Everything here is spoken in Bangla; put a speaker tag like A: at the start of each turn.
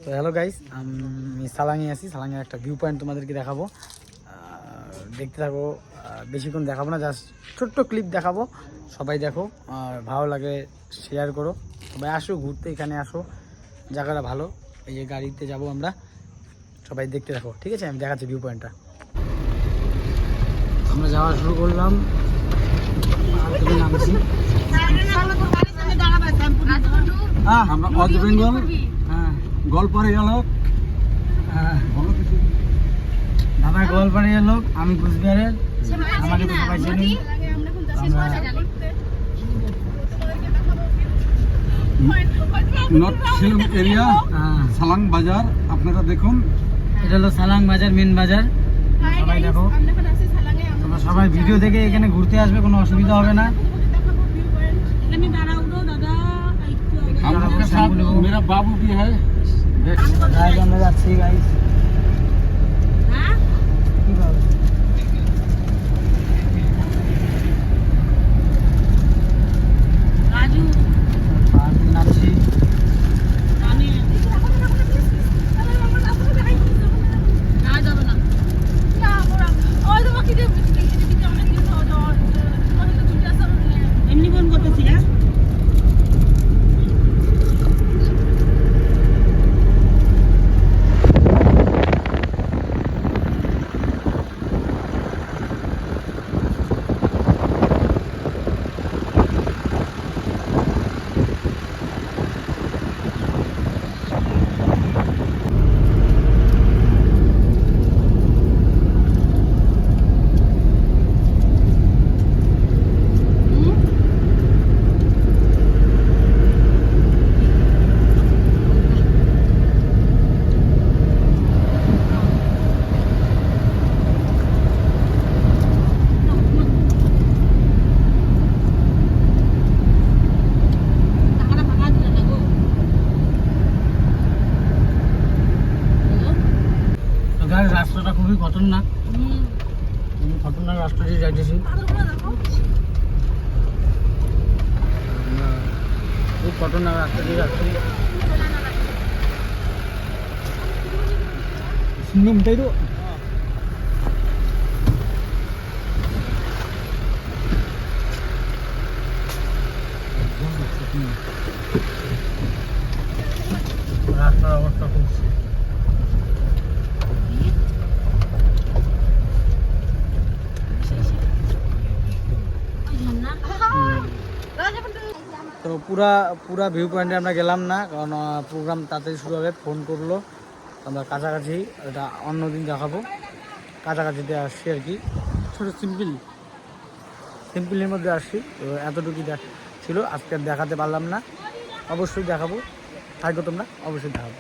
A: তো হ্যালো গাইস, আমি সালাঙে আছি। সালাঙের একটা ভিউ পয়েন্ট তোমাদেরকে দেখাবো, দেখতে থাকো। বেশিক্ষণ দেখাবো না, জাস্ট ছোট্ট ক্লিপ দেখাবো। সবাই দেখো, আর ভালো লাগে শেয়ার করো। সবাই আসো ঘুরতে, এখানে আসো, জায়গাটা ভালো। এই যে গাড়িতে যাব আমরা, সবাই দেখতে থাকো, ঠিক আছে? আমি দেখাচ্ছি ভিউ পয়েন্টটা। আমরা যাওয়া শুরু করলাম, নামছি।
B: আমরা ওয়েস্ট বেঙ্গল গোয়ালপাড়া লোক।
A: দাদা গোয়ালপাড়িয়ার লোক, আমি কুচবিহারের। আমাকে তো সবাই চিনি।
B: নর্থ শিলং এরিয়া, সালাং বাজার। আপনারা দেখুন,
A: এটা হলো সালাং বাজার, মেন বাজার। সবাই দেখো, তোমরা সবাই ভিডিও দেখে এখানে ঘুরতে আসবে, কোনো অসুবিধা হবে না।
B: मेरा बाबू भी है।
A: আমরা যাচ্ছি গাইস। নামছি।
C: এমনি ফোন করতেছি।
A: রাস্তাটা খুবই খতরনাক, খতরনাক রাস্তা দিয়ে যাইতেছি। খুব খতরনাক রাস্তা দিয়ে যাচ্ছি। সিংহ তাই তো। রাস্তার অবস্থা খুব তো পুরা ভিউ পয়েন্টে আমরা গেলাম না, কারণ প্রোগ্রাম তাড়াতাড়ি শুরু হবে। ফোন করলো, আমরা কাছাকাছি, এটা অন্যদিন দেখাবো। কাছাকাছিতে আসছি আর কি, ছোটো সিম্পলের মধ্যে আসছি। তো এতটুকুই ছিল আজকে, দেখাতে পারলাম না। অবশ্যই দেখাবো, থাকো তোমরা, অবশ্যই দেখাবো।